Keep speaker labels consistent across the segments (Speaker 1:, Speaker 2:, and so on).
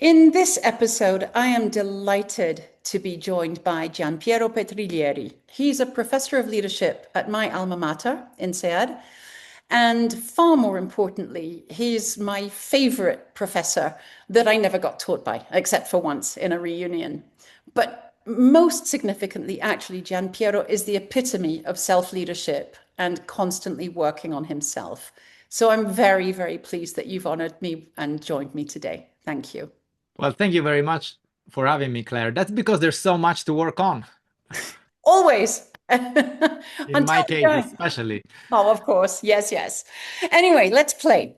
Speaker 1: In this episode, I am delighted to be joined by Gianpiero Petriglieri. He's a professor of leadership at my alma mater in SEAD. And far more importantly, he's my favorite professor that I never got taught by, except for once in a reunion. But most significantly, actually, Gianpiero is the epitome of self-leadership and constantly working on himself. So I'm very, very pleased that you've honored me and joined me today. Thank you.
Speaker 2: Well, thank you very much for having me, Claire. That's because there's so much to work on,
Speaker 1: Always.
Speaker 2: in
Speaker 1: Until
Speaker 2: my
Speaker 1: the
Speaker 2: case
Speaker 1: end.
Speaker 2: especially.
Speaker 1: Oh, of course. Yes, yes. Anyway, let's play.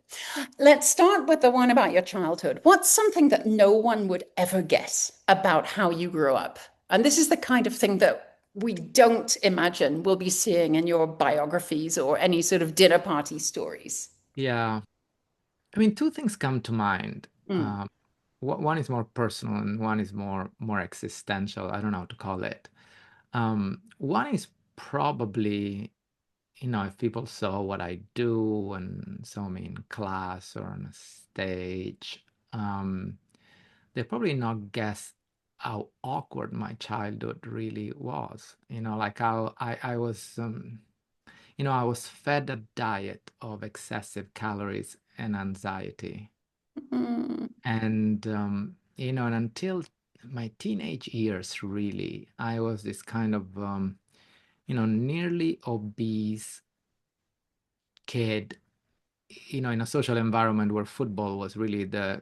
Speaker 1: Let's start with the one about your childhood. What's something that no one would ever guess about how you grew up? And this is the kind of thing that we don't imagine we'll be seeing in your biographies or any sort of dinner party stories.
Speaker 2: Yeah. I mean, two things come to mind.
Speaker 1: Mm.
Speaker 2: One is more personal and one is more existential. I don't know how to call it. One is probably, if people saw what I do and saw me in class or on a stage, they probably not guess how awkward my childhood really was. Like how I was, I was fed a diet of excessive calories and anxiety.
Speaker 1: Mm.
Speaker 2: And until my teenage years, really, I was this kind of, nearly obese kid, in a social environment where football was really the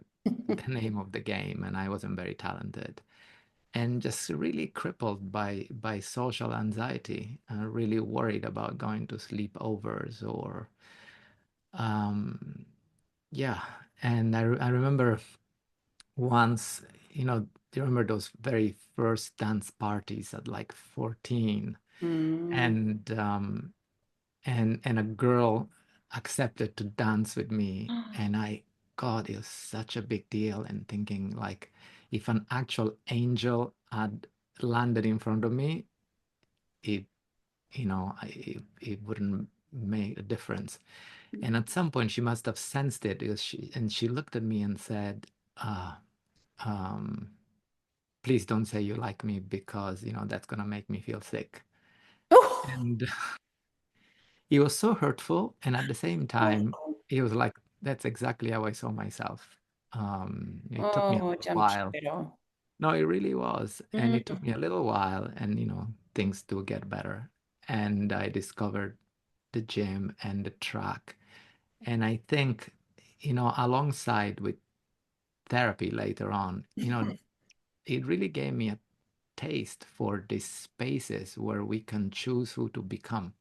Speaker 2: name of the game, and I wasn't very talented. And just really crippled by social anxiety, really worried about going to sleepovers or yeah. And I remember once, do you remember those very first dance parties at like 14?
Speaker 1: Mm.
Speaker 2: And um and and a girl accepted to dance with me, and God, it was such a big deal, and thinking like, if an actual angel had landed in front of me, it it wouldn't make a difference. And at some point she must have sensed it, because she looked at me and said, uh, um, please don't say you like me, because that's gonna make me feel sick.
Speaker 1: Oh,
Speaker 2: And it was so hurtful, and at the same time it was like, that's exactly how I saw myself. It took me a
Speaker 1: oh,
Speaker 2: little while.
Speaker 1: Gianpiero.
Speaker 2: No, it really was. And it took
Speaker 1: Mm.
Speaker 2: me a little while, and things do get better. And I discovered the gym and the track. And I think, alongside with therapy later on, it really gave me a taste for these spaces where we can choose who to become,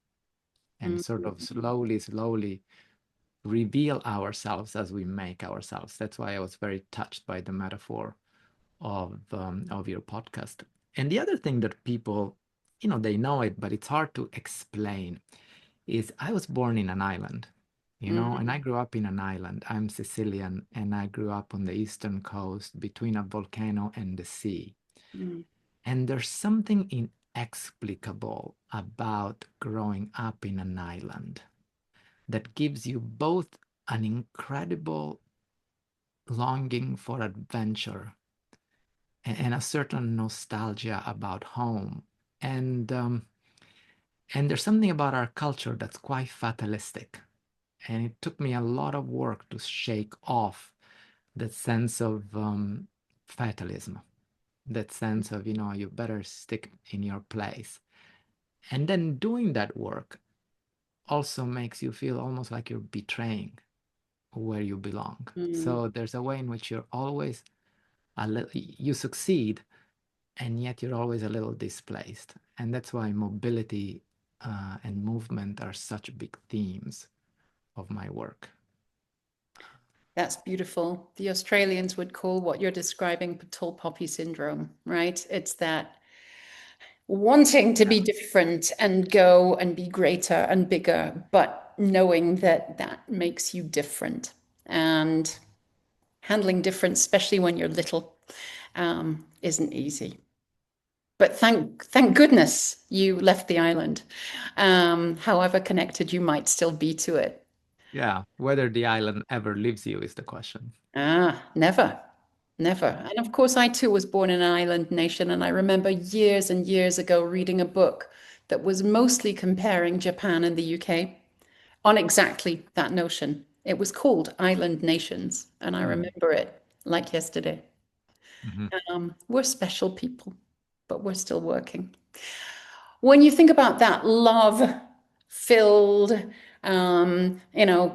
Speaker 2: and sort of
Speaker 1: Mm.
Speaker 2: slowly reveal ourselves as we make ourselves. That's why I was very touched by the metaphor of your podcast. And the other thing that people, they know it, but it's hard to explain, is I was born in an island, and I
Speaker 1: Mm.
Speaker 2: grew up in an island. I'm Sicilian, and I grew up on the eastern coast between a volcano and the sea.
Speaker 1: Mm.
Speaker 2: And there's something inexplicable about growing up in an island that gives you both an incredible longing for adventure and a certain nostalgia about home. And and there's something about our culture that's quite fatalistic. And it took me a lot of work to shake off that sense of fatalism, that sense of, you better stick in your place. And then doing that work also makes you feel almost like you're betraying where you belong.
Speaker 1: Mm.
Speaker 2: So there's a way in which you're always you succeed, and yet you're always a little displaced. And that's why mobility and movement are such big themes of my work.
Speaker 1: That's beautiful. The Australians would call what you're describing tall poppy syndrome, right? It's that wanting to
Speaker 2: Yeah.
Speaker 1: be different and go and be greater and bigger, but knowing that that makes you different and handling difference, especially when you're little, isn't easy. But thank goodness you left the island, however connected you might still be to it.
Speaker 2: Yeah, whether the island ever leaves you is the question.
Speaker 1: Ah, never. Never. And of course, I too was born in an island nation, and I remember years and years ago reading a book that was mostly comparing Japan and the UK on exactly that notion. It was called Island Nations, and I
Speaker 2: Mm.
Speaker 1: remember it like yesterday.
Speaker 2: Mhm.
Speaker 1: We're special people, but we're still working. When you think about that love filled,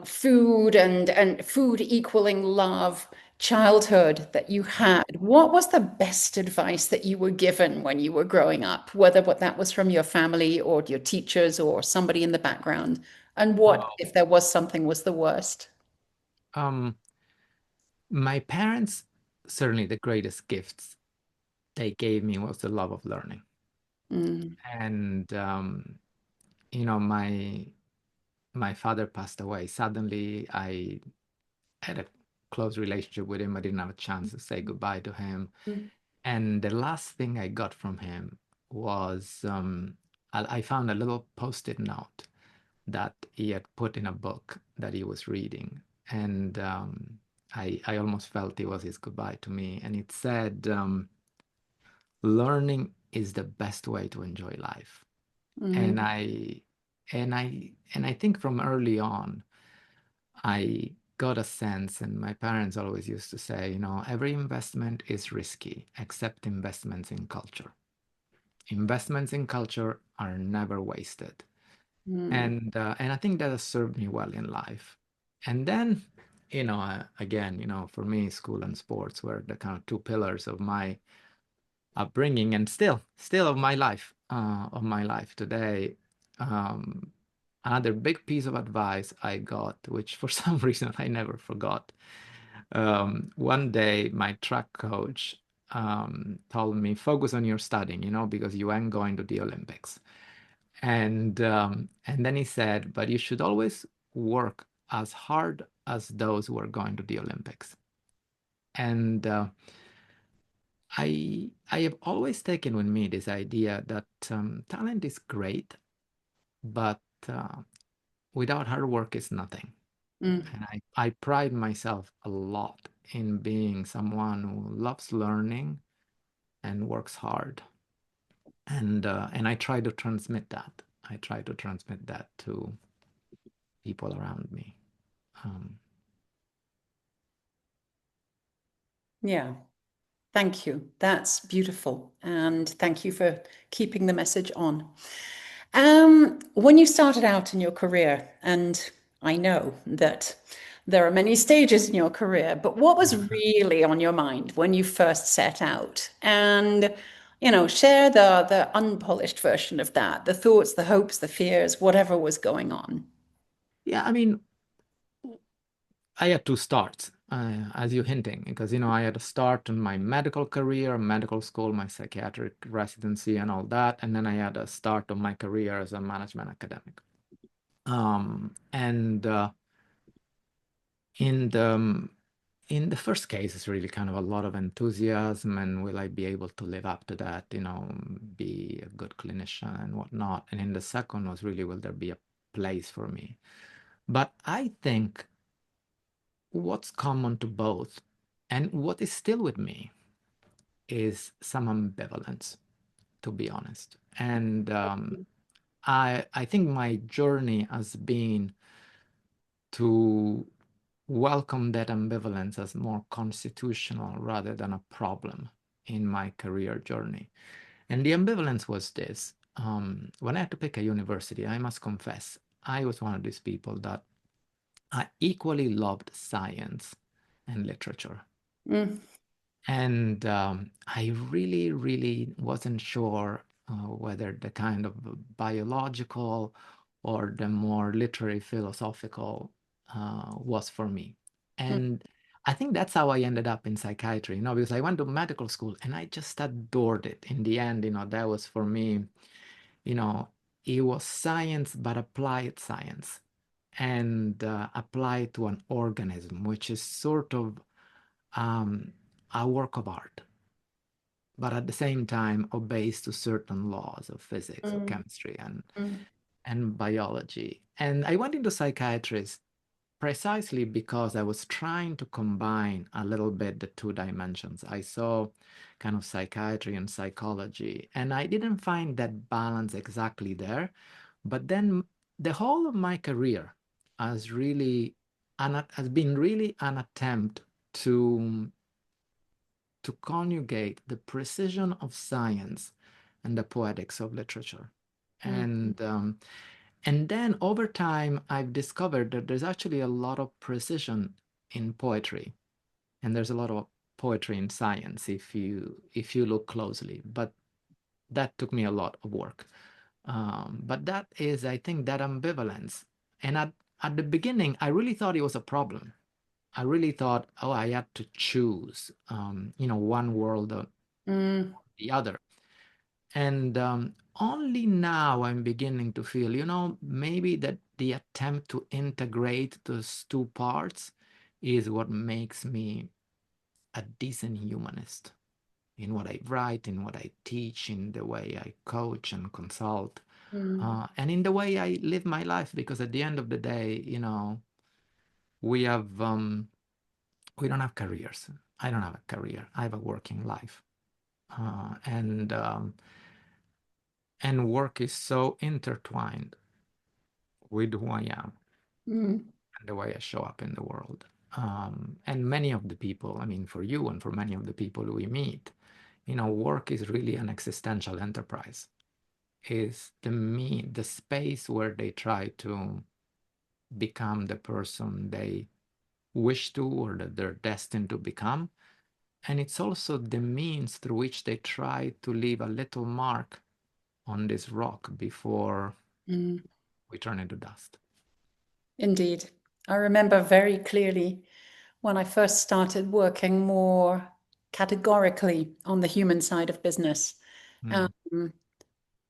Speaker 1: food and food equaling love childhood that you had, what was the best advice that you were given when you were growing up, whether what that was from your family or your teachers or somebody in the background? And what,
Speaker 2: Oh,
Speaker 1: if there was something, was the worst?
Speaker 2: um, my parents, certainly the greatest gifts they gave me was the love of learning.
Speaker 1: Mm,
Speaker 2: And you know, my father passed away suddenly. I had a close relationship with him. I didn't have a chance to say goodbye to him.
Speaker 1: mm,
Speaker 2: And the last thing I got from him was I found a little post-it note that he had put in a book that he was reading. And I almost felt it was his goodbye to me. And it said, learning is the best way to enjoy life.
Speaker 1: mm,
Speaker 2: And I think from early on, I got a sense, and my parents always used to say, you know, every investment is risky except investments in culture. Investments in culture are never wasted.
Speaker 1: mm,
Speaker 2: And I think that has served me well in life. And then, again, for me, school and sports were the kind of two pillars of my upbringing, and still of my life today. Um, Another big piece of advice I got, which for some reason I never forgot. One day, my track coach told me, focus on your studying, because you ain't going to the Olympics. And then he said, but you should always work as hard as those who are going to the Olympics. And I have always taken with me this idea that talent is great, but without hard work is nothing.
Speaker 1: mm.
Speaker 2: And I pride myself a lot in being someone who loves learning and works hard. And I try to transmit that. I try to transmit that to people around me. Um,
Speaker 1: Yeah. Thank you. That's beautiful. And thank you for keeping the message on. When you started out in your career, and I know that there are many stages in your career, but what was really on your mind when you first set out? And, share the unpolished version of that, the thoughts, the hopes, the fears, whatever was going on.
Speaker 2: yeah, I mean, I had two starts, as you're hinting, because I had a start in my medical career, medical school, my psychiatric residency, and all that, and then I had a start of my career as a management academic. And in the in the first case, it's really kind of a lot of enthusiasm, and will I be able to live up to that? Be a good clinician and whatnot. And in the second was really, will there be a place for me? But I think what's common to both and what is still with me is some ambivalence, to be honest. And I think my journey has been to welcome that ambivalence as more constitutional rather than a problem in my career journey. And the ambivalence was this. When I had to pick a university, I must confess, I was one of these people that I equally loved science and literature.
Speaker 1: Mm,
Speaker 2: And I really, really wasn't sure whether the kind of biological or the more literary philosophical was for me.
Speaker 1: mm,
Speaker 2: And I think that's how I ended up in psychiatry, because I went to medical school and I just adored it. In the end, that was for me, you know, it was science, but applied science and applied to an organism, which is sort of um, a work of art, but at the same time obeys to certain laws of physics or
Speaker 1: mm,
Speaker 2: chemistry and
Speaker 1: mm,
Speaker 2: and biology. And I went into psychiatry precisely because I was trying to combine a little bit the two dimensions. I saw kind of psychiatry and psychology, and I didn't find that balance exactly there. But then the whole of my career has really has been really an attempt to conjugate the precision of science and the poetics of literature.
Speaker 1: Mm,
Speaker 2: And then over time, I've discovered that there's actually a lot of precision in poetry, and there's a lot of poetry in science if you look closely. But that took me a lot of work. But that is, I think, that ambivalence. And at the beginning, I really thought it was a problem. I really thought, oh, I had to choose, one world or
Speaker 1: mm,
Speaker 2: the other. And only now I'm beginning to feel, maybe that the attempt to integrate those two parts is what makes me a decent humanist in what I write, in what I teach, in the way I coach and consult,
Speaker 1: mm,
Speaker 2: and in the way I live my life. Because at the end of the day, we have we don't have careers. I don't have a career. I have a working life, and work is so intertwined with who I am
Speaker 1: mm,
Speaker 2: and the way I show up in the world. And many of the people, I mean, for you and for many of the people we meet, work is really an existential enterprise. Is the space where they try to become the person they wish to or that they're destined to become. And it's also the means through which they try to leave a little mark on this rock before
Speaker 1: mm.
Speaker 2: we turn into dust.
Speaker 1: Indeed. I remember very clearly when I first started working more categorically on the human side of business,
Speaker 2: Mm.
Speaker 1: um,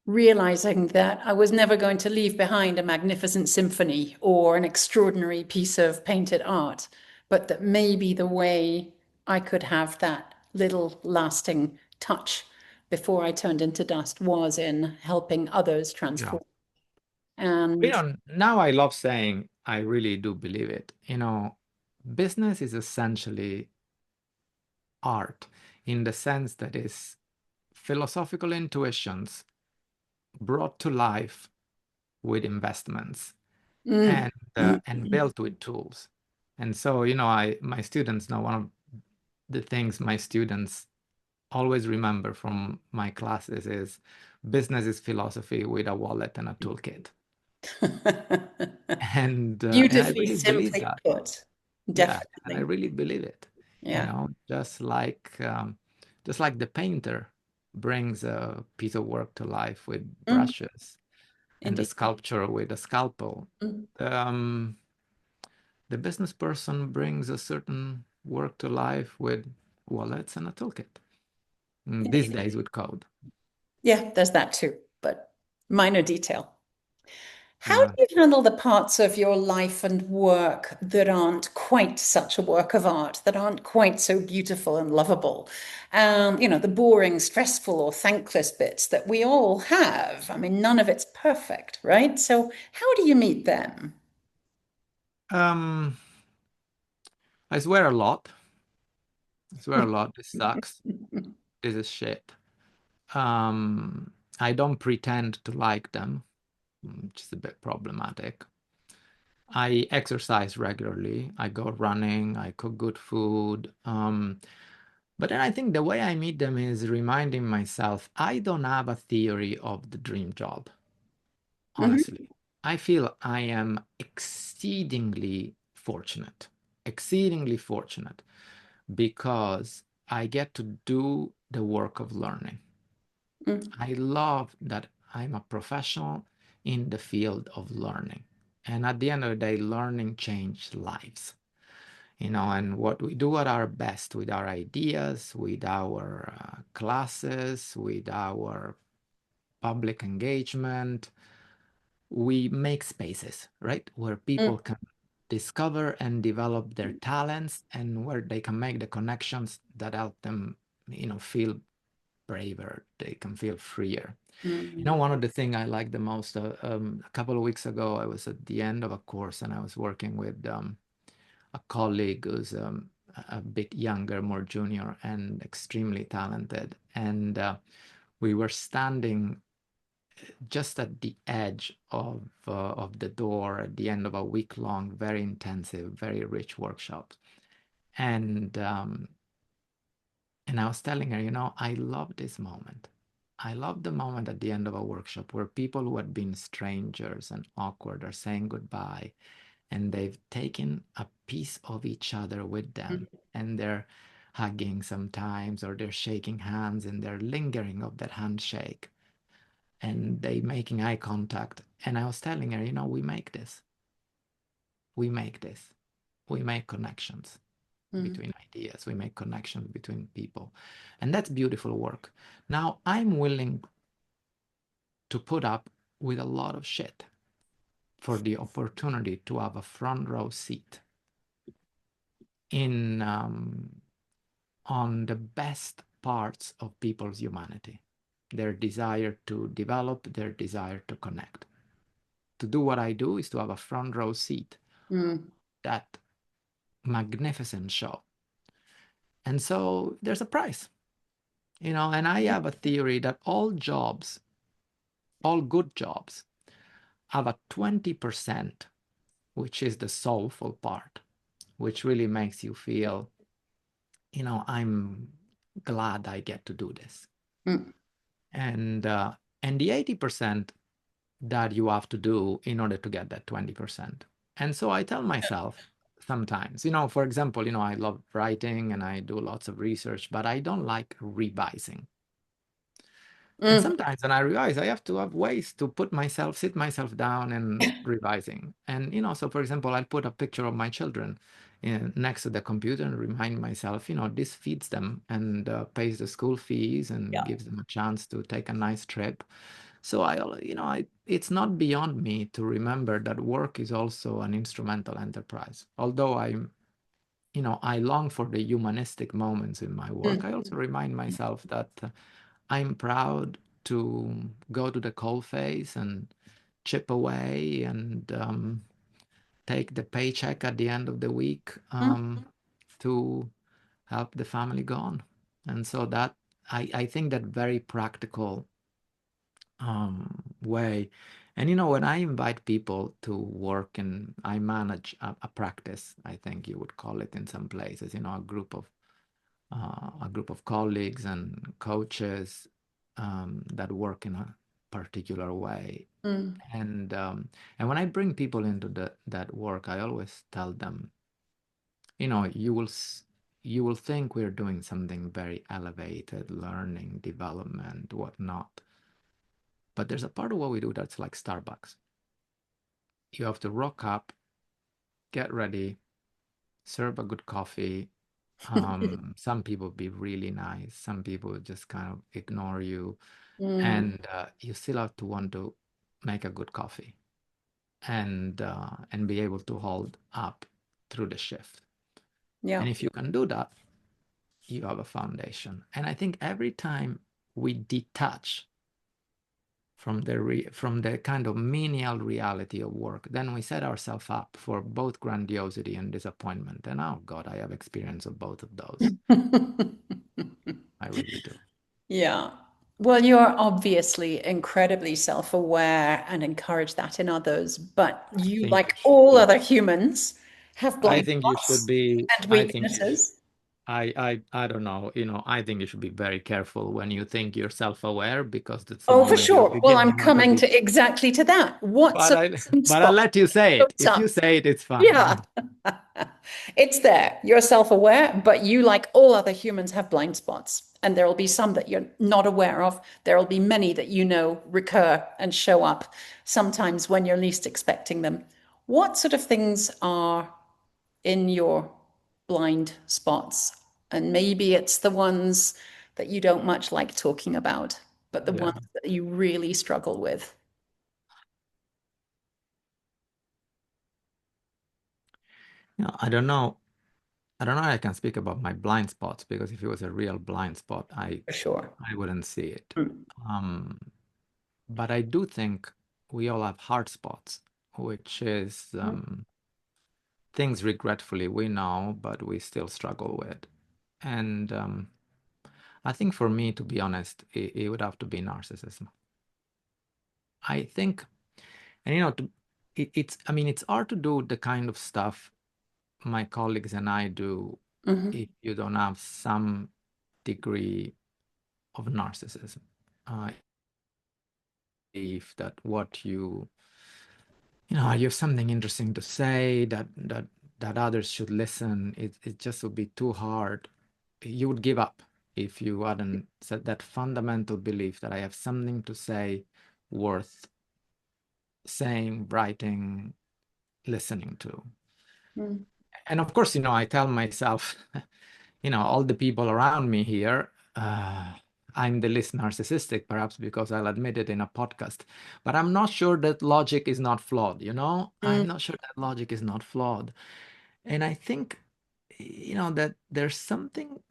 Speaker 1: realizing that I was never going to leave behind a magnificent symphony or an extraordinary piece of painted art, but that maybe the way I could have that little lasting touch before I turned into dust was in helping others
Speaker 2: Yeah.
Speaker 1: transform. And
Speaker 2: Now I love saying I really do believe it. Business is essentially art in the sense that is philosophical intuitions brought to life with investments
Speaker 1: mm,
Speaker 2: and built with tools. And so, my students know one of the things my students always remember from my classes is business is philosophy with a wallet and a toolkit. And I
Speaker 1: beautifully
Speaker 2: really believe
Speaker 1: simply
Speaker 2: that.
Speaker 1: put,
Speaker 2: Yeah, and I
Speaker 1: definitely.
Speaker 2: really believe it.
Speaker 1: Yeah.
Speaker 2: Just like the painter brings a piece of work to life with
Speaker 1: Mm,
Speaker 2: brushes, and the
Speaker 1: indeed.
Speaker 2: sculptor with a scalpel.
Speaker 1: Mm,
Speaker 2: Um, the business person brings a certain work to life with wallets and a toolkit. These
Speaker 1: indeed.
Speaker 2: days with code.
Speaker 1: Yeah, there's that too, but minor detail. How do
Speaker 2: Yeah.
Speaker 1: you handle the parts of your life and work that aren't quite such a work of art, that aren't quite so beautiful and lovable? The boring, stressful, or thankless bits that we all have. I mean, none of it's perfect, right? So, how do you meet them?
Speaker 2: Um, I swear a lot. I swear a lot. This sucks. This is shit. Um, I don't pretend to like them, which is a bit problematic. I exercise regularly. I go running. I cook good food. But then I think the way I meet them is reminding myself I don't have a theory of the dream job.
Speaker 1: Mhm.
Speaker 2: Honestly, I feel I am exceedingly fortunate because I get to do the work of learning.
Speaker 1: Mm,
Speaker 2: I love that I'm a professional in the field of learning. And at the end of the day, learning changed lives. And what we do at our best with our ideas, with our classes, with our public engagement, we make spaces, right? Where
Speaker 1: mm,
Speaker 2: people can discover and develop their talents and where they can make the connections that help them, feel braver, they can feel freer. You know,
Speaker 1: Mm.
Speaker 2: one of the things I like the most, a couple of weeks ago, I was at the end of a course and I was working with a colleague who's a bit younger, more junior, and extremely talented. And we were standing just at the edge of the door at the end of a week-long, very intensive, very rich workshop. And I was telling her, you know, I love this moment. I love the moment at the end of a workshop where people who had been strangers and awkward are saying goodbye, and they've taken a piece of each other with them, and they're hugging sometimes, or they're shaking hands, and they're lingering of that handshake, and they making eye contact. And I was telling her, you know, we make this. We make this. We make connections between ideas. We make connections between people. And that's beautiful work. Now, I'm willing to put up with a lot of shit for the opportunity to have a front row seat in on the best parts of people's humanity, their desire to develop, their desire to connect. To do what I do is to have a front row seat, that magnificent show. And so there's a price, you know, and I have a theory that all jobs, all good jobs, have a 20%, which is the soulful part, which really makes you feel, you know, I'm glad I get to do this.
Speaker 1: Mm.
Speaker 2: And the 80% that you have to do in order to get that 20%. And so I tell myself sometimes, you know, for example, you know, I love writing and I do lots of research, but I don't like revising. And
Speaker 1: Mm.
Speaker 2: sometimes when I revise, I have to have ways to sit myself down and revising. And, you know, so for example, I'll put a picture of my children next to the computer and remind myself, you know, this feeds them and pays the school fees and
Speaker 1: Yeah.
Speaker 2: gives them a chance to take a nice trip. So it's not beyond me to remember that work is also an instrumental enterprise. Although I long for the humanistic moments in my work, I also remind myself that I'm proud to go to the coalface and chip away and take the paycheck at the end of the week to help the family go on. And so that I think that very practical way. And when I invite people to work and I manage a practice, I think you would call it in some places, a group of colleagues and coaches that work in a particular way. And when I bring people into that work, I always tell them, you will think we're doing something very elevated, learning, development, whatnot. But there's a part of what we do that's like Starbucks. You have to rock up, get ready, serve a good coffee. Some people be really nice. Some people just kind of ignore you. And you still have to want to make a good coffee and be able to hold up through the shift.
Speaker 1: Yeah.
Speaker 2: And if you can do that, you have a foundation. And I think every time we detach from the kind of menial reality of work, then we set ourselves up for both grandiosity and disappointment. And oh God, I have experience of both of those. I really do.
Speaker 1: Yeah. Well, you're obviously incredibly self-aware and encourage that in others, but
Speaker 2: I
Speaker 1: you,
Speaker 2: think you
Speaker 1: like
Speaker 2: should
Speaker 1: all
Speaker 2: be.
Speaker 1: other humans, have
Speaker 2: I
Speaker 1: blind
Speaker 2: think you should
Speaker 1: spots
Speaker 2: be.
Speaker 1: and
Speaker 2: I think you should.
Speaker 1: weaknesses.
Speaker 2: I don't know. I think you should be very careful when you think you're self-aware because that's the
Speaker 1: Oh, for
Speaker 2: moment you're
Speaker 1: sure. Well, I'm
Speaker 2: beginning of a
Speaker 1: coming to exactly to that. What's
Speaker 2: But
Speaker 1: a
Speaker 2: I
Speaker 1: blind
Speaker 2: but I'll
Speaker 1: spot
Speaker 2: let you say it.
Speaker 1: shows
Speaker 2: If you
Speaker 1: up?
Speaker 2: say it, it's fine.
Speaker 1: Yeah. It's there. You're self-aware, but you, like all other humans, have blind spots. And there will be some that you're not aware of. There will be many that recur and show up sometimes when you're least expecting them. What sort of things are in your blind spots? And maybe it's the ones that you don't much like talking about, but the
Speaker 2: Yeah.
Speaker 1: ones that you really struggle with.
Speaker 2: I don't know. I don't know. I can speak about my blind spots because if it was a real blind spot,
Speaker 1: For sure.
Speaker 2: I wouldn't see it.
Speaker 1: Mm.
Speaker 2: Um, but I do think we all have hard spots, which is things regretfully we know, but we still struggle with. And I think for me, to be honest, it would have to be narcissism. I think, and I mean, it's hard to do the kind of stuff my colleagues and I do
Speaker 1: Mhm.
Speaker 2: if you don't have some degree of narcissism. I believe that what you have something interesting to say that others should listen. It just would be too hard. You would give up if you hadn't said that fundamental belief that I have something to say worth saying, writing, listening to.
Speaker 1: Mm.
Speaker 2: And of course, I tell myself, all the people around me here, I'm the least narcissistic, perhaps because I'll admit it in a podcast. But I'm not sure that logic is not flawed, I'm
Speaker 1: Mm.
Speaker 2: not sure that logic is not flawed. And I think, that there's something,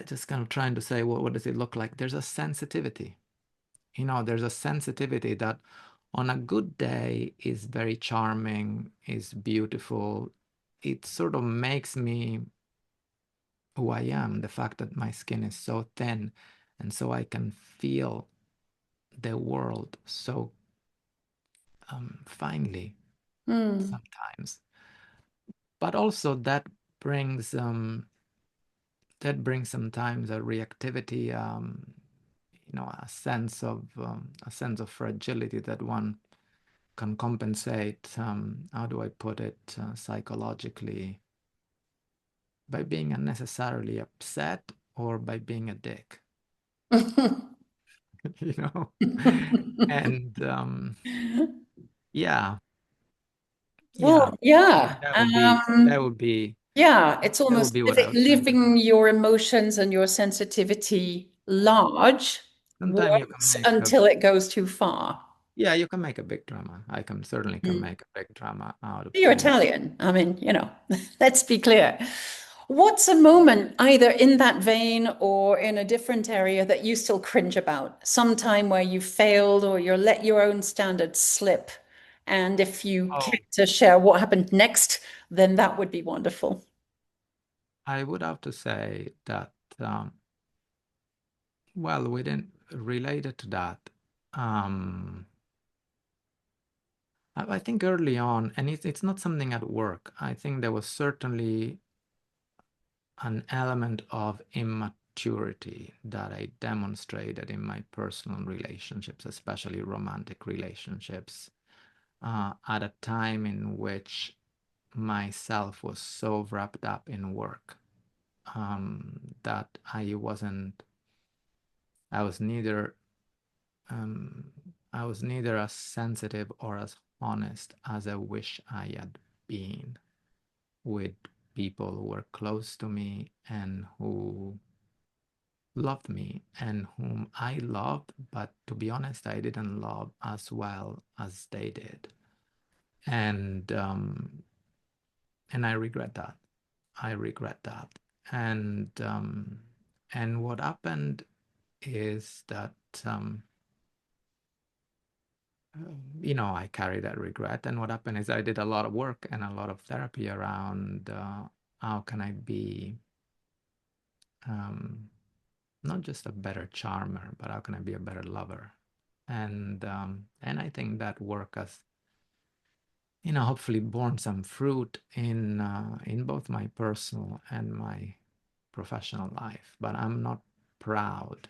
Speaker 2: just kind of trying to say, what does it look like? There's a sensitivity. There's a sensitivity that on a good day is very charming, is beautiful. It sort of makes me who I am, the fact that my skin is so thin, and so I can feel the world so finely
Speaker 1: Mm.
Speaker 2: sometimes. But also that brings sometimes a reactivity, a sense of fragility that one can compensate. How do I put it, psychologically? By being unnecessarily upset or by being a dick, you know? And yeah, yeah,
Speaker 1: Well, yeah.
Speaker 2: that would be
Speaker 1: Yeah, it's
Speaker 2: that would
Speaker 1: almost
Speaker 2: be what I would say.
Speaker 1: living your emotions and your sensitivity large
Speaker 2: Sometimes you can
Speaker 1: works
Speaker 2: make a
Speaker 1: until it goes too far.
Speaker 2: yeah, you can make a big drama. I can certainly can
Speaker 1: Mm.
Speaker 2: make a big drama out of
Speaker 1: You're
Speaker 2: things.
Speaker 1: Italian. I mean, let's be clear. What's a moment, either in that vein or in a different area, that you still cringe about? Some time where you failed or you let your own standards slip. And if you care
Speaker 2: Oh,
Speaker 1: to share what happened next, then that would be wonderful.
Speaker 2: I would have to say that well, we didn't related to that. Um, I think early on, and it's not something at work. I think there was certainly an element of immaturity that I demonstrated in my personal relationships, especially romantic relationships, at a time in which myself was so wrapped up in work, that I was neither um, I was neither as sensitive or as honest as I wish I had been with people who were close to me and who loved me and whom I loved, but to be honest, I didn't love as well as they did. And I regret that. I regret that. And what happened is that I carry that regret. And what happened is I did a lot of work and a lot of therapy around how can I be um, not just a better charmer, but how can I be a better lover? And I think that work has hopefully borne some fruit in both my personal and my professional life. But I'm not proud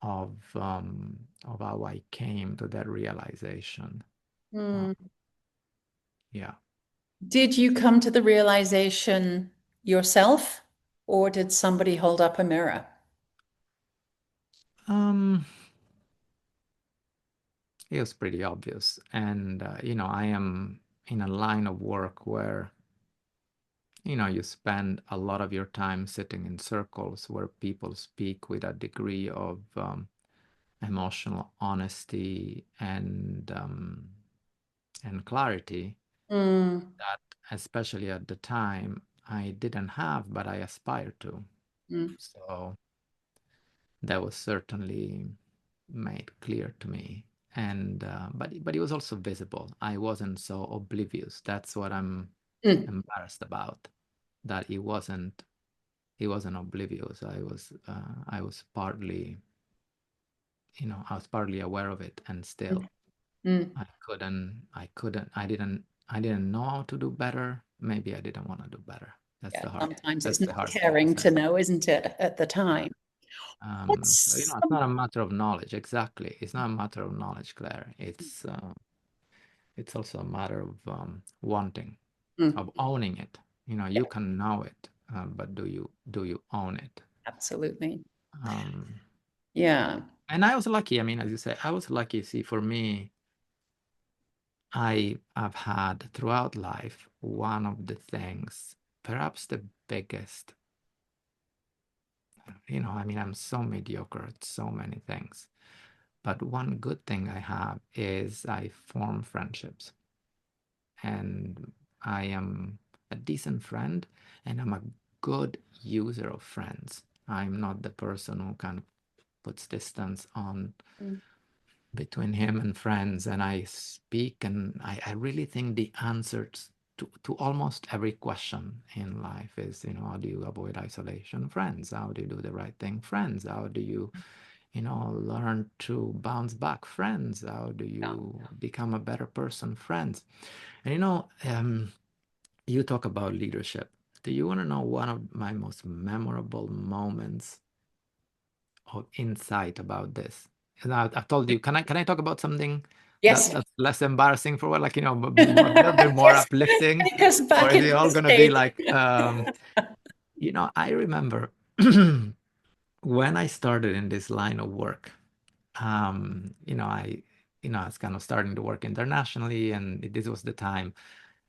Speaker 2: of how I came to that realization. Uh,
Speaker 1: Mm.
Speaker 2: yeah.
Speaker 1: Did you come to the realization yourself, or did somebody hold up a mirror?
Speaker 2: Um, it was pretty obvious, and I am in a line of work where you spend a lot of your time sitting in circles where people speak with a degree of emotional honesty and clarity. that, especially at the time, I didn't have, but I aspired to.
Speaker 1: Mm,
Speaker 2: So that was certainly made clear to me. And but it was also visible. I wasn't so oblivious. That's what I'm
Speaker 1: mm.
Speaker 2: embarrassed about. That he wasn't oblivious. I was partly, I was partly aware of it, and
Speaker 1: Mm,
Speaker 2: still
Speaker 1: mm.
Speaker 2: I didn't know how to do better. Maybe I didn't want to do better.
Speaker 1: Yeah, sometimes it's
Speaker 2: That's the
Speaker 1: not
Speaker 2: hard thing to
Speaker 1: caring
Speaker 2: say.
Speaker 1: to know, isn't it, at the
Speaker 2: Yeah.
Speaker 1: time?
Speaker 2: So,
Speaker 1: What's
Speaker 2: it's not a matter of knowledge. Exactly. It's not a matter of knowledge, Claire. It's also a matter of wanting,
Speaker 1: mm,
Speaker 2: of owning it. You
Speaker 1: yeah,
Speaker 2: can know it, but do you own it?
Speaker 1: absolutely.
Speaker 2: Um,
Speaker 1: Yeah.
Speaker 2: and I was lucky. I mean, as you say, I was lucky. See, for me, I have had throughout life one of the things, perhaps the biggest. I mean, I'm so mediocre at so many things. But one good thing I have is I form friendships, and I am a decent friend, and I'm a good user of friends. I'm not the person who kind of puts distance on
Speaker 1: Mm,
Speaker 2: between him and friends, and I speak, and I really think the answers to almost every question in life is, how do you avoid isolation? Friends. How do you do the right thing? Friends. How do you learn to bounce back? Friends. How do
Speaker 1: yeah.
Speaker 2: you become a better person? Friends. And you talk about leadership. Do you want to know one of my most memorable moments of insight about this? And I've told you, can I talk about something
Speaker 1: Yes.
Speaker 2: that's less embarrassing for what, like, a little bit more
Speaker 1: Yes.
Speaker 2: uplifting?
Speaker 1: Take us
Speaker 2: Or
Speaker 1: back
Speaker 2: is it
Speaker 1: into
Speaker 2: all
Speaker 1: the
Speaker 2: going to be
Speaker 1: state.
Speaker 2: like, I remember when I started in this line of work, I was kind of starting to work internationally, and this was the time,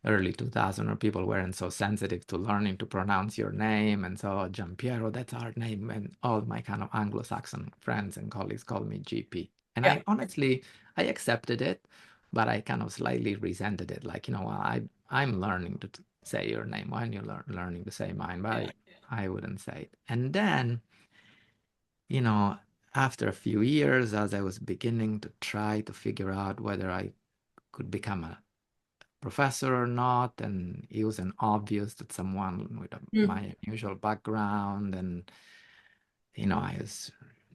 Speaker 2: early 2000, where people weren't so sensitive to learning to pronounce your name. And so, Gianpiero, that's our name. And all my kind of Anglo-Saxon friends and colleagues called me GP. And
Speaker 1: Yeah.
Speaker 2: I honestly, I accepted it, but I kind of slightly resented it. Like, well, I'm learning to say your name. Why aren't you learning to say mine? But
Speaker 1: Yeah.
Speaker 2: I wouldn't say it. And then, you know, after a few years, as I was beginning to try to figure out whether I could become a professor or not, and it wasn't obvious that someone with
Speaker 1: Mm,
Speaker 2: my unusual background, and I was,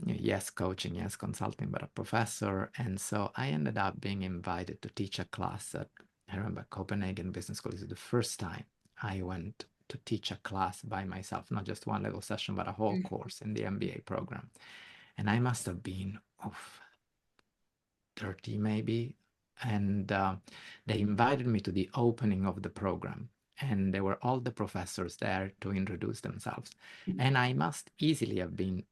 Speaker 2: yes, coaching, yes, consulting, but a professor. And so I ended up being invited to teach a class at, I remember, Copenhagen Business School. This is the first time I went to teach a class by myself, not just one little session, but a whole
Speaker 1: mm,
Speaker 2: course in the MBA program. And I must have been 30 maybe. And they invited me to the opening of the program. And there were all the professors there to introduce themselves.
Speaker 1: mm,
Speaker 2: And I must easily have been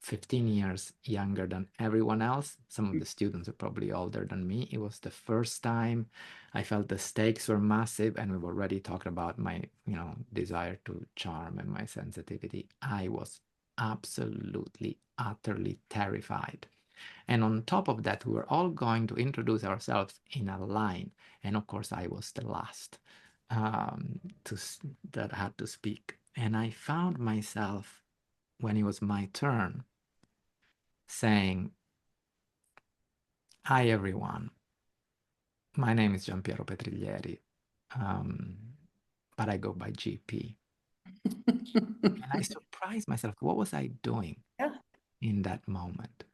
Speaker 2: 15 years younger than everyone else. Some of
Speaker 1: mm,
Speaker 2: the students are probably older than me. It was the first time I felt the stakes were massive, and we've already talked about my, desire to charm and my sensitivity. I was absolutely, utterly terrified. And on top of that, we were all going to introduce ourselves in a line. And of course, I was the last that had to speak. And I found myself, when it was my turn, saying, "Hi, everyone. My name is Gianpiero Petriglieri, um, but I go by GP." And I surprised myself. What was I doing
Speaker 1: yeah.
Speaker 2: in that moment?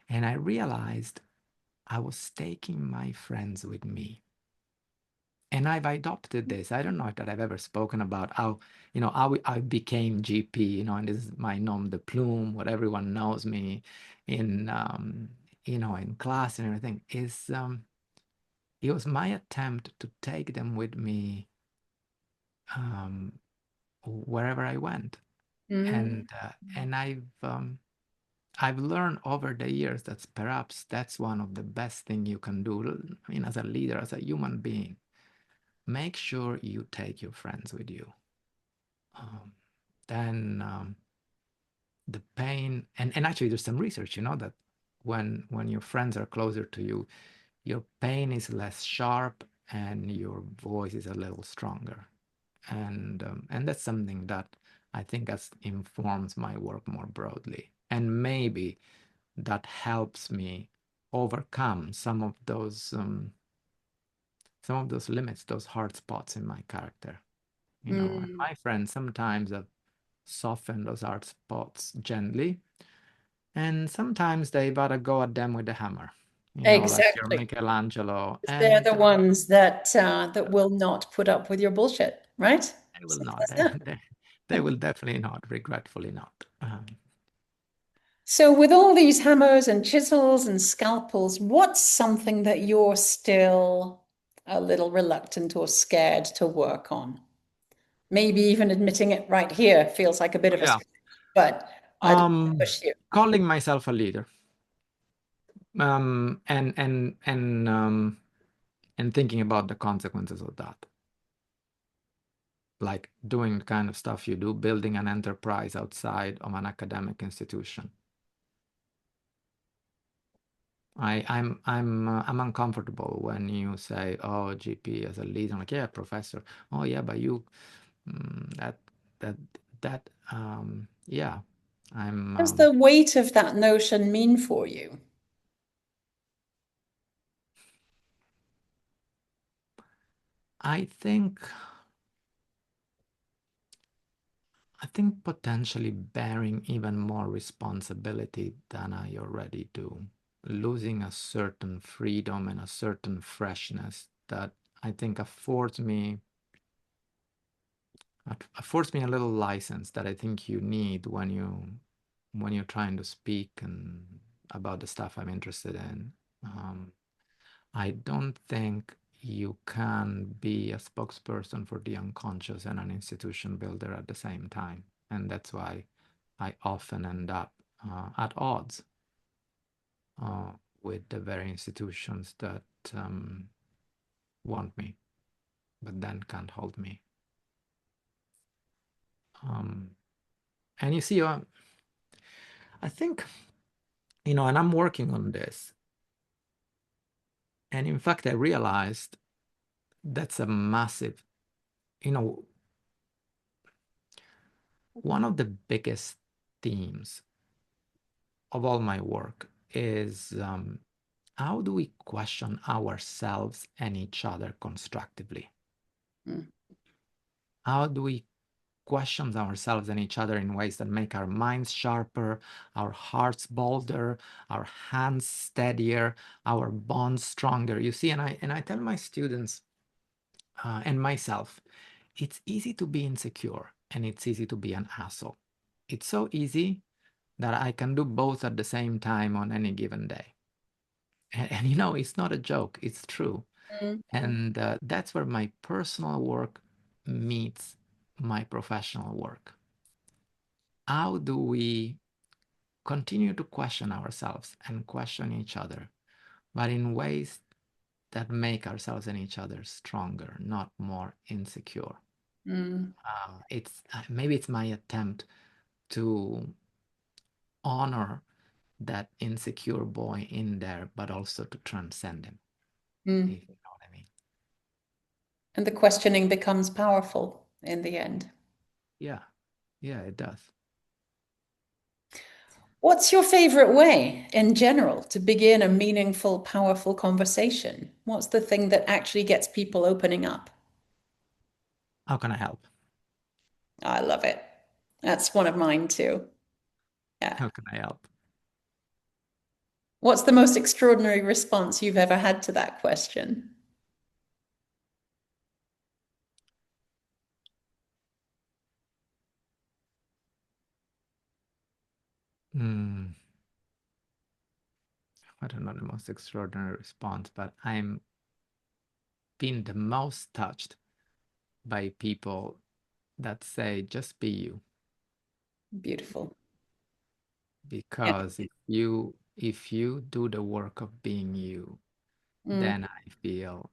Speaker 2: And I realized I was taking my friends with me. And I've adopted this. I don't know that I've ever spoken about how I became GP, and this is my nom de plume, what everyone knows me in, in class and everything, is it was my attempt to take them with me um, wherever I went.
Speaker 1: Mm,
Speaker 2: And I've learned over the years that perhaps that's one of the best thing you can do, as a leader, as a human being. Make sure you take your friends with you. Um, then the pain, and actually there's some research, that when your friends are closer to you, your pain is less sharp, and your voice is a little stronger. And that's something that I think informs my work more broadly. And maybe that helps me overcome some of those limits, those hard spots in my character. You know, and
Speaker 1: Mm,
Speaker 2: my friends sometimes have softened those hard spots gently, and sometimes they gotta go at them with the hammer. You know, like your
Speaker 1: exactly.
Speaker 2: Michelangelo,
Speaker 1: They're the
Speaker 2: and
Speaker 1: ones that will not put up with your bullshit, right?
Speaker 2: they will
Speaker 1: Simple
Speaker 2: not.
Speaker 1: as that.
Speaker 2: They will definitely not. Regretfully not.
Speaker 1: So, with all these hammers and chisels and scalpels, what's something that you're still a little reluctant or scared to work on? Maybe even admitting it right here feels like a bit of a
Speaker 2: Yeah.
Speaker 1: stretch, but I'd love to push you.
Speaker 2: Calling myself a leader. Um, and and and um, and thinking about the consequences of that, like doing the kind of stuff you do, building an enterprise outside of an academic institution. I'm uncomfortable when you say, "Oh, GP as a leader." I'm like, "Yeah, professor." "Oh, yeah, but you that that yeah." I'm
Speaker 1: What does the weight of that notion mean for you?
Speaker 2: I think potentially bearing even more responsibility than I already do, losing a certain freedom and a certain freshness that I think affords me a little license that I think you need when you're trying to speak and about the stuff I'm interested in. I don't think you can be a spokesperson for the unconscious and an institution builder at the same time. And that's why I often end up at odds uh, with the very institutions that want me, but then can't hold me. And you see, I think, you know, and I'm working on this. And in fact, I realized that's a massive, you know, one of the biggest themes of all my work is how do we question ourselves and each other constructively?
Speaker 1: Mm,
Speaker 2: How do we question ourselves and each other in ways that make our minds sharper, our hearts bolder, our hands steadier, our bonds stronger? You see, and I tell my students and myself, it's easy to be insecure and it's easy to be an asshole. It's so easy that I can do both at the same time on any given day. And you know, it's not a joke, it's true.
Speaker 1: mm,
Speaker 2: And that's where my personal work meets my professional work. How do we continue to question ourselves and question each other, but in ways that make ourselves and each other stronger, not more insecure?
Speaker 1: mm,
Speaker 2: It's maybe it's my attempt to honor that insecure boy in there, but also to transcend him,
Speaker 1: mm.
Speaker 2: if you know what I mean.
Speaker 1: And the questioning becomes powerful in the end.
Speaker 2: Yeah, yeah, it does.
Speaker 1: What's your favorite way in general to begin a meaningful, powerful conversation? What's the thing that actually gets people opening up?
Speaker 2: How can I help?
Speaker 1: I love it. That's one of mine too. Yeah.
Speaker 2: How can I help?
Speaker 1: What's the most extraordinary response you've ever had to that question?
Speaker 2: Hmm. I don't know the most extraordinary response, but I'm been the most touched by people that say, just be you.
Speaker 1: Beautiful. Yeah.
Speaker 2: Because if you do the work of being you,
Speaker 1: Mm,
Speaker 2: then I feel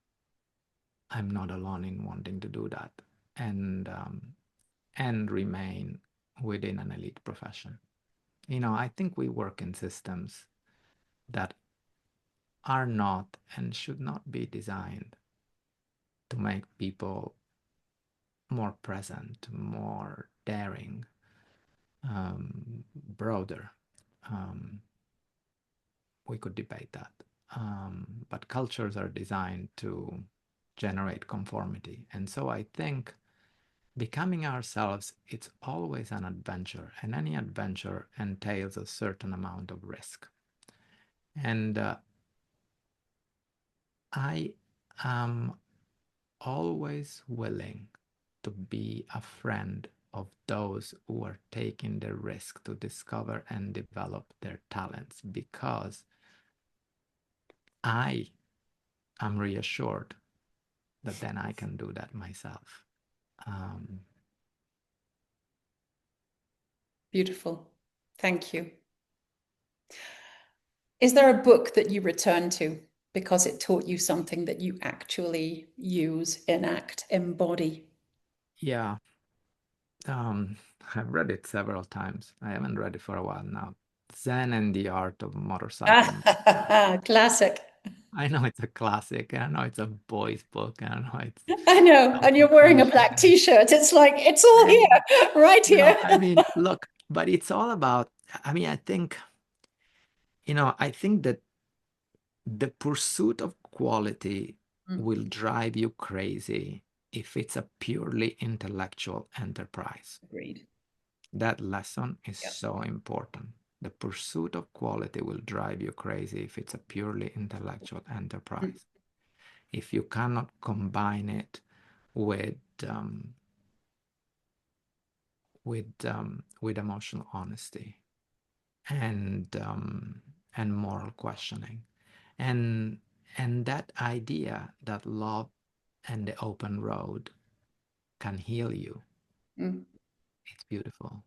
Speaker 2: I'm not alone in wanting to do that and remain within an elite profession. You know, I think we work in systems that are not and should not be designed to make people more present, more daring, broader. We could debate that. But cultures are designed to generate conformity. And so I think becoming ourselves, it's always an adventure, and any adventure entails a certain amount of risk. And I am always willing to be a friend of those who are taking the risk to discover and develop their talents, because I am reassured that then I can do that myself.
Speaker 1: Beautiful. Thank you. Is there a book that you return to because it taught you something that you actually use, enact, embody?
Speaker 2: Yeah, I've read it several times. I haven't read it for a while now. Zen and the Art of Motorcycle.
Speaker 1: Classic.
Speaker 2: I know it's a classic. I know it's a boys' book. I know it's
Speaker 1: I know. And you're wearing a black
Speaker 2: cliche.
Speaker 1: t-shirt. It's like, it's all here, right here.
Speaker 2: I mean, look, but it's all about, I mean, I think, I think that the pursuit of quality will drive you crazy if it's a purely intellectual enterprise.
Speaker 1: Agreed.
Speaker 2: That lesson is
Speaker 1: Yeah.
Speaker 2: so important. The pursuit of quality will drive you crazy if it's a purely intellectual enterprise. If you cannot combine it with with emotional honesty and moral questioning, and that idea that love and the open road can heal you, it's beautiful.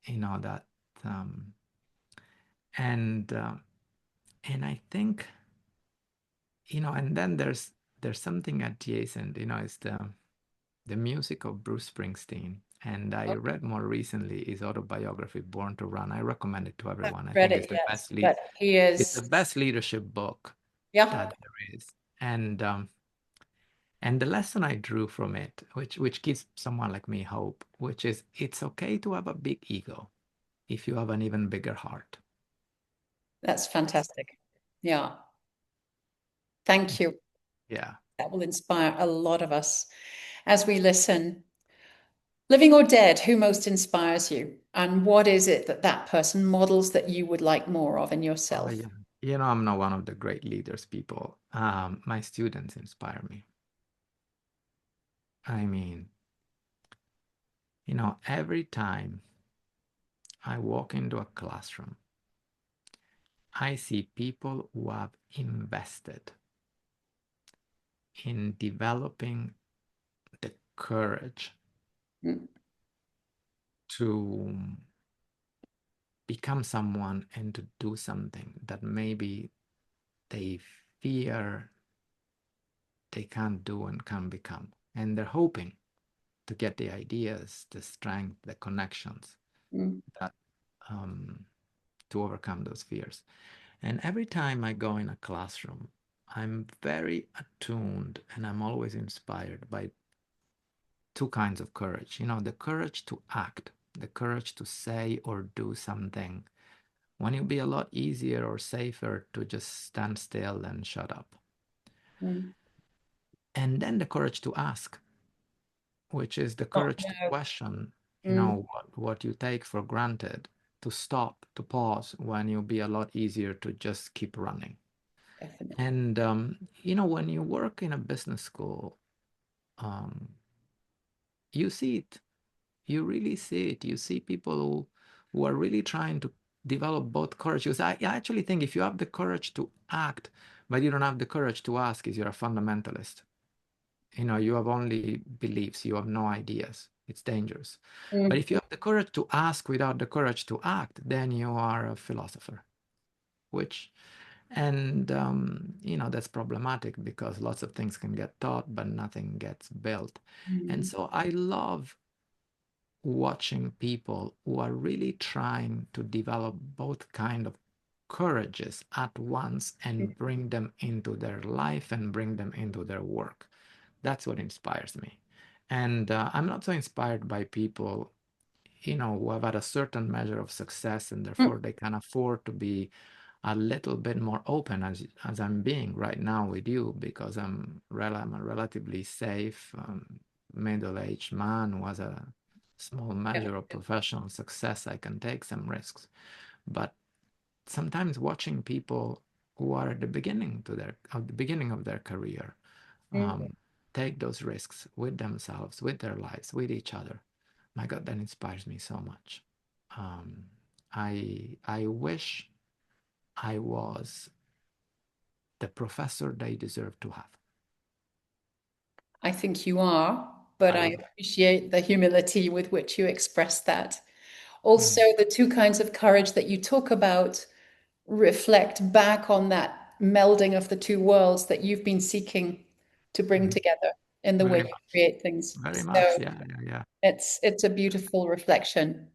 Speaker 2: That and I think, and then there's something adjacent, it's the music of Bruce Springsteen. And I
Speaker 1: Okay.
Speaker 2: read more recently his autobiography, Born to Run. I recommend it to everyone. I
Speaker 1: Read
Speaker 2: think it's
Speaker 1: it,
Speaker 2: the
Speaker 1: yes.
Speaker 2: best lead.
Speaker 1: But he
Speaker 2: It's the
Speaker 1: is,
Speaker 2: best leadership book
Speaker 1: yeah,
Speaker 2: that there is. And the lesson I drew from it, which gives someone like me hope, which is it's okay to have a big ego if you have an even bigger heart.
Speaker 1: that's fantastic. Yeah. Thank you.
Speaker 2: Yeah.
Speaker 1: That will inspire a lot of us as we listen. Living or dead, who most inspires you? And what is it that that person models that you would like more of in
Speaker 2: Oh,
Speaker 1: yourself?
Speaker 2: yeah. I'm not one of the great leaders people. My students inspire me. I mean, every time I walk into a classroom, I see people who have invested in developing the courage
Speaker 1: Mm,
Speaker 2: to become someone and to do something that maybe they fear they can't do and can't become. And they're hoping to get the ideas, the strength, the connections
Speaker 1: mm,
Speaker 2: that to overcome those fears. And every time I go in a classroom, I'm very attuned and I'm always inspired by two kinds of courage. The courage to act, the courage to say or do something when it'd be a lot easier or safer to just stand still and shut up.
Speaker 1: mm.
Speaker 2: And then the courage to ask, which is the
Speaker 1: Not
Speaker 2: courage to
Speaker 1: know.
Speaker 2: question,
Speaker 1: Mm,
Speaker 2: what you take for granted, to stop, to pause when you'll be a lot easier to just keep running.
Speaker 1: definitely.
Speaker 2: And, when you work in a business school, um, you see it. You really see it. You see people who are really trying to develop both courage. Because I actually think if you have the courage to act, but you don't have the courage to ask, is you're a fundamentalist. You have only beliefs, you have no ideas. It's dangerous. But
Speaker 1: Mm,
Speaker 2: if you have the courage to ask without the courage to act, then you are a philosopher, and that's problematic because lots of things can get taught, but nothing gets built. And
Speaker 1: mm,
Speaker 2: so I love watching people who are really trying to develop both kind of courages at once and bring them into their life and bring them into their work. That's what inspires me. And I'm not so inspired by people, who have had a certain measure of success and therefore they can afford to be a little bit more open as I'm being right now with you, because I'm a relatively safe middle-aged man who has a small
Speaker 1: Yeah.
Speaker 2: measure of professional success. I can take some risks, but sometimes watching people who are at the beginning of their career
Speaker 1: Mm.
Speaker 2: take those risks with themselves, with their lives, with each other. My God, that inspires me so much. Um, I wish I was the professor they deserve to have.
Speaker 1: I think you are, but I
Speaker 2: I
Speaker 1: appreciate the humility with which you express that. Also,
Speaker 2: mm,
Speaker 1: the two kinds of courage that you talk about reflect back on that melding of the two worlds that you've been seeking to bring
Speaker 2: mm,
Speaker 1: together in the way
Speaker 2: very
Speaker 1: you
Speaker 2: much,
Speaker 1: create things.
Speaker 2: very much.
Speaker 1: So
Speaker 2: Yeah, yeah, yeah.
Speaker 1: it's a beautiful reflection.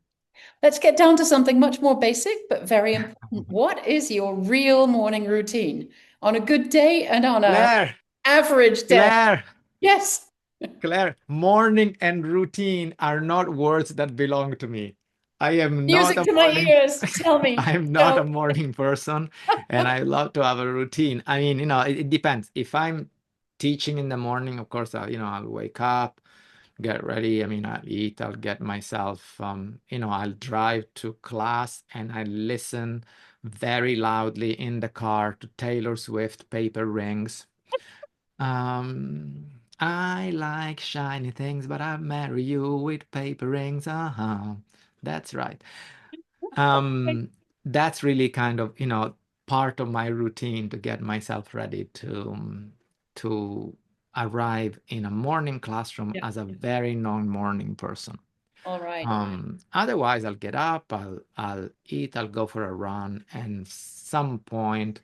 Speaker 1: Let's get down to something much more basic, but very important. What is your real morning routine on a good day and on a
Speaker 2: Claire,
Speaker 1: average day?
Speaker 2: Claire,
Speaker 1: Yes.
Speaker 2: Claire, morning and routine are not words that belong to me. I am not
Speaker 1: Music
Speaker 2: a
Speaker 1: to my
Speaker 2: morning
Speaker 1: ears. Tell
Speaker 2: I
Speaker 1: me.
Speaker 2: am not
Speaker 1: Tell
Speaker 2: a morning person, and I love to have a routine. I mean, it depends. If I'm teaching in the morning, of course, I'll wake up, get ready. I mean, I'll eat, I'll get myself, I'll drive to class and I listen very loudly in the car to Taylor Swift, Paper Rings. I like shiny things, but I marry you with paper rings. Uh-huh. That's right.
Speaker 1: me.
Speaker 2: Um, that's really kind of, part of my routine to get myself ready to arrive in a morning classroom
Speaker 1: Yeah.
Speaker 2: as a very non-morning person.
Speaker 1: All right.
Speaker 2: Otherwise, I'll get up, I'll eat, I'll go for a run, and some point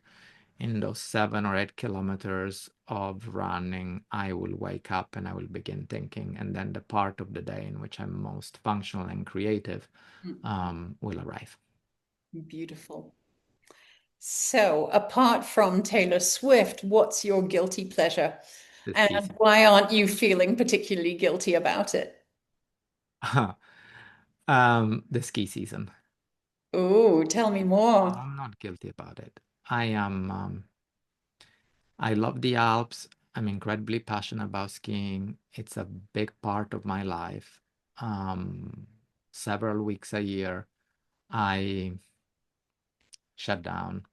Speaker 2: in those 7 or 8 kilometers of running, I will wake up and I will begin thinking, and then the part of the day in which I'm most functional and creative
Speaker 1: Mm,
Speaker 2: will arrive.
Speaker 1: beautiful. So, apart from Taylor Swift, what's your guilty pleasure?
Speaker 2: The
Speaker 1: And
Speaker 2: ski season.
Speaker 1: why aren't you feeling particularly guilty about it?
Speaker 2: The ski season.
Speaker 1: Oh, tell me more.
Speaker 2: I'm not guilty about it. I am. I love the Alps. I'm incredibly passionate about skiing. It's a big part of my life. Um, Several weeks a year, I shut down.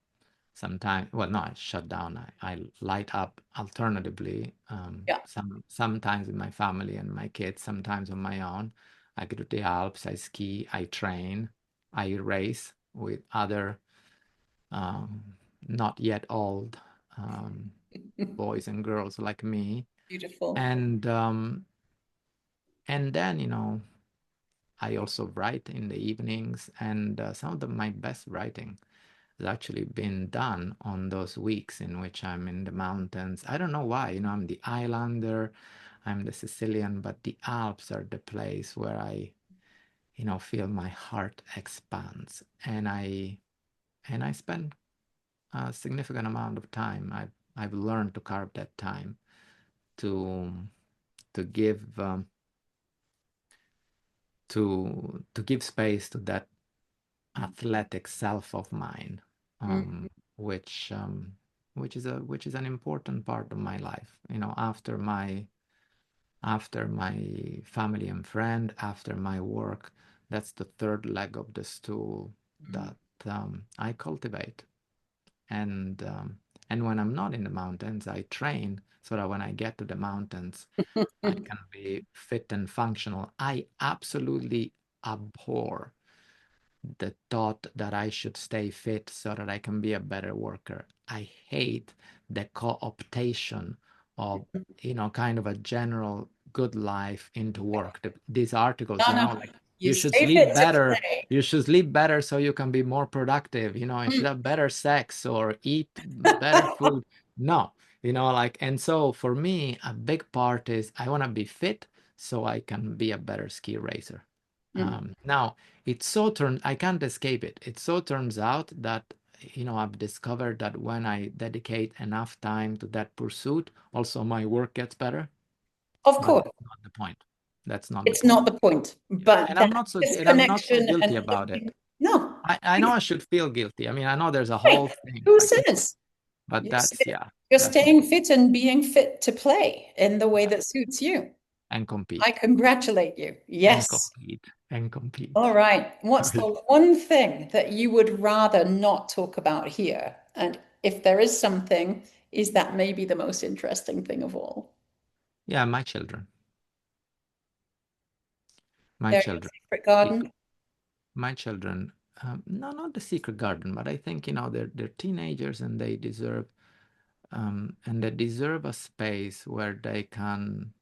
Speaker 2: Sometimes, well, no, I shut down. I light up alternatively.
Speaker 1: Yeah.
Speaker 2: Sometimes with my family and my kids, sometimes on my own. I go to the Alps, I ski, I train, I race with other um, not yet old boys and girls like me.
Speaker 1: Beautiful.
Speaker 2: And then, I also write in the evenings, and some of my best writing has actually been done on those weeks in which I'm in the mountains. I don't know why, I'm the Islander, I'm the Sicilian, but the Alps are the place where I, feel my heart expands, and I spend a significant amount of time. I've learned to carve that time to to give to give space to that athletic self of mine,
Speaker 1: Mm,
Speaker 2: which which is an important part of my life. After my family and friend, after my work, that's the third leg of the stool
Speaker 1: mm,
Speaker 2: that I cultivate. And and when I'm not in the mountains, I train so that when I get to the mountains, I
Speaker 1: mm.
Speaker 2: can be fit and functional. I absolutely abhor the thought that I should stay fit so that I can be a better worker. I hate the co-optation of, kind of a general good life into work. These articles,
Speaker 1: No, no.
Speaker 2: like
Speaker 1: You
Speaker 2: you should
Speaker 1: stay
Speaker 2: sleep
Speaker 1: fit to
Speaker 2: better.
Speaker 1: play.
Speaker 2: You should sleep better so you can be more productive. You should
Speaker 1: Mm.
Speaker 2: have better sex or eat better food. No, and so for me, a big part is I want to be fit so I can be a better ski racer.
Speaker 1: Mm.
Speaker 2: Now, I can't escape it. It so turns out that, I've discovered that when I dedicate enough time to that pursuit, also my work gets better.
Speaker 1: Of
Speaker 2: but
Speaker 1: course,
Speaker 2: that's not the point. That's not the
Speaker 1: it's
Speaker 2: point.
Speaker 1: not the point,
Speaker 2: Yeah.
Speaker 1: but that
Speaker 2: And I'm not so
Speaker 1: disconnection and
Speaker 2: guilty about it.
Speaker 1: no,
Speaker 2: I know I should feel guilty. I mean, I know there's a whole thing
Speaker 1: who
Speaker 2: like,
Speaker 1: says?
Speaker 2: but
Speaker 1: You're,
Speaker 2: that's,
Speaker 1: sta-
Speaker 2: yeah,
Speaker 1: you're
Speaker 2: that's not,
Speaker 1: staying fit and being fit to play in the way
Speaker 2: yeah,
Speaker 1: that suits you.
Speaker 2: and
Speaker 1: I
Speaker 2: compete
Speaker 1: congratulate you.
Speaker 2: and
Speaker 1: Yes.
Speaker 2: compete and compete.
Speaker 1: All right. What's
Speaker 2: Right.
Speaker 1: the one thing that you would rather not talk about here? And if there is something, is that maybe the most interesting thing of all?
Speaker 2: Yeah, my children, my
Speaker 1: Their
Speaker 2: children,
Speaker 1: secret garden?
Speaker 2: my children. No, not the secret garden, but I think, they're teenagers and they deserve a space where they can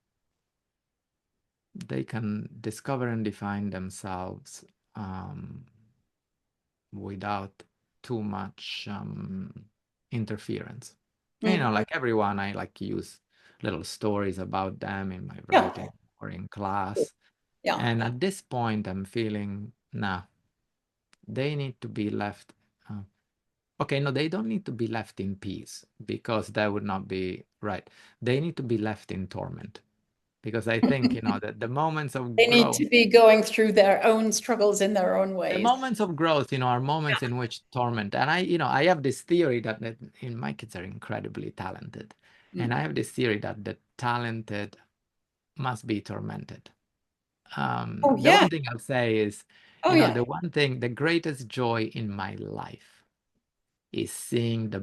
Speaker 2: discover and define themselves, um, without too much interference. And,
Speaker 1: Mm,
Speaker 2: like everyone, I like use little stories about them in my
Speaker 1: yeah.
Speaker 2: writing or in class.
Speaker 1: Yeah.
Speaker 2: And at this point, I'm feeling, nah, they need to be left. Uh, okay, no, they don't need to be left in peace, because that would not be right. They need to be left in torment, because I think, that the moments of
Speaker 1: They need
Speaker 2: growth
Speaker 1: to be going through their own struggles in their own
Speaker 2: the
Speaker 1: ways.
Speaker 2: moments of growth, are moments in which torment. And I have this theory that in my kids are incredibly talented. And I
Speaker 1: Mm.
Speaker 2: have this theory that the talented must be tormented.
Speaker 1: Oh,
Speaker 2: The
Speaker 1: yeah.
Speaker 2: one thing I'll say is,
Speaker 1: Oh, yeah.
Speaker 2: the greatest joy in my life is seeing the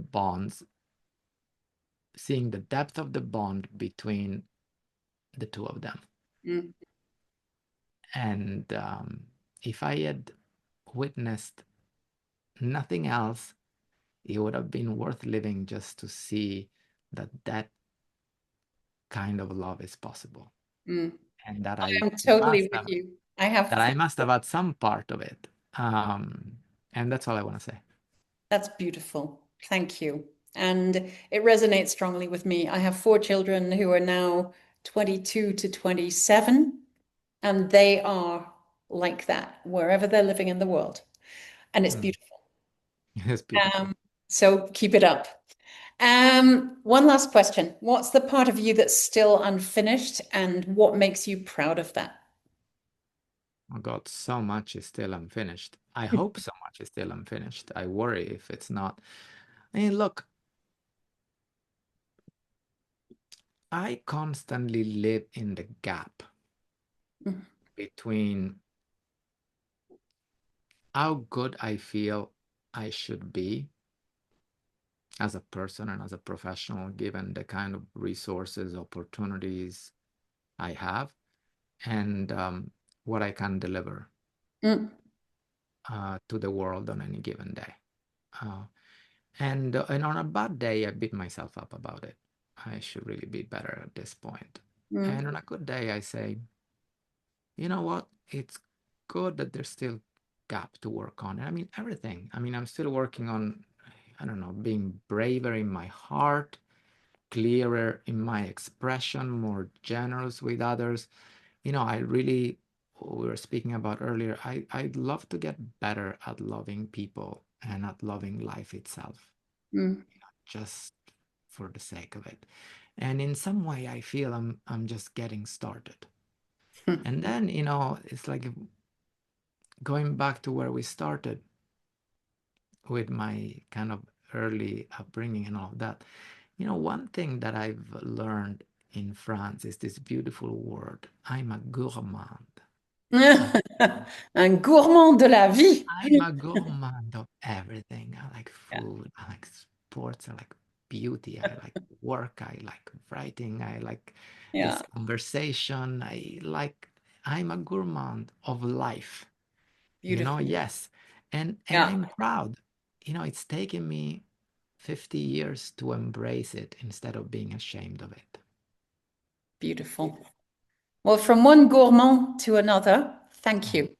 Speaker 2: depth of the bond between the two of them.
Speaker 1: Mm,
Speaker 2: And if I had witnessed nothing else, it would have been worth living just to see that kind of love is possible,
Speaker 1: mm.
Speaker 2: and that
Speaker 1: I
Speaker 2: I
Speaker 1: am totally
Speaker 2: must
Speaker 1: with
Speaker 2: have
Speaker 1: you. I have,
Speaker 2: had some part of it. And that's all I want to say.
Speaker 1: that's beautiful. Thank you. And it resonates strongly with me. I have four children who are now 22 to 27, and they are like that wherever they're living in the world. And it's
Speaker 2: Mm.
Speaker 1: beautiful.
Speaker 2: It's beautiful.
Speaker 1: So keep it up. One last question. What's the part of you that's still unfinished, and what makes you proud of that?
Speaker 2: Oh God, so much is still unfinished. I hope so much is still unfinished. I worry if it's not. I mean, look, I constantly live in the gap between how good I feel I should be as a person and as a professional, given the kind of resources, opportunities I have, and what I can deliver
Speaker 1: Mm,
Speaker 2: to the world on any given day. Uh, and on a bad day, I beat myself up about it. I should really be better at this point. And
Speaker 1: mm,
Speaker 2: on a good day, I say, you know what? It's good that there's still gap to work on. And I mean, everything. I mean, I'm still working on, I don't know, being braver in my heart, clearer in my expression, more generous with others. I really, we were speaking about earlier, I'd love to get better at loving people and at loving life itself,
Speaker 1: mm.
Speaker 2: just for the sake of it. And in some way, I feel I'm just getting started. And then, it's like going back to where we started with my kind of early upbringing and all of that. One thing that I've learned in France is this beautiful word. I'm a gourmand. I'm,
Speaker 1: Un gourmand de la vie.
Speaker 2: I'm a gourmand of everything. I like
Speaker 1: Yeah,
Speaker 2: food. I like sports. I like beauty. I like work. I like writing. I like
Speaker 1: yeah,
Speaker 2: this conversation. I'm a gourmand of life.
Speaker 1: beautiful.
Speaker 2: Yes. And
Speaker 1: Yeah,
Speaker 2: I'm proud. It's taken me 50 years to embrace it instead of being ashamed of it.
Speaker 1: beautiful. Well, from one gourmand to another, thank
Speaker 2: Oh,
Speaker 1: you.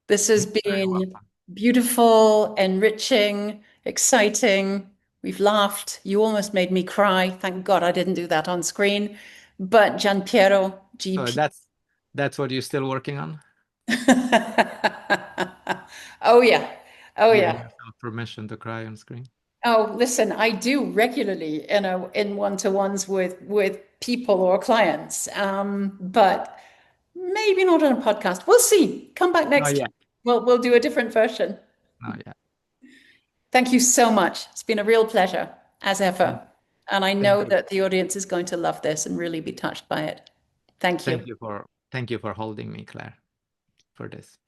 Speaker 1: This has
Speaker 2: you're very
Speaker 1: been
Speaker 2: welcome.
Speaker 1: beautiful, enriching, exciting. We've laughed. You almost made me cry. Thank God I didn't do that on screen. But Gianpiero,
Speaker 2: So
Speaker 1: GP.
Speaker 2: that's what you're still working on?
Speaker 1: Oh yeah. Oh
Speaker 2: Giving
Speaker 1: yeah.
Speaker 2: yourself permission to cry on screen?
Speaker 1: Oh, listen, I do regularly in one-to-ones with people or clients, but maybe not on a podcast. We'll see. Come back
Speaker 2: Oh,
Speaker 1: next
Speaker 2: yeah.
Speaker 1: time. We'll do a different version.
Speaker 2: Oh, yeah.
Speaker 1: Thank you so much. It's been a real pleasure, as
Speaker 2: Thank,
Speaker 1: ever. And I
Speaker 2: thank
Speaker 1: know
Speaker 2: you.
Speaker 1: that the audience is going to love this and really be touched by it. Thank you.
Speaker 2: Thank you for holding me, Claire, for this.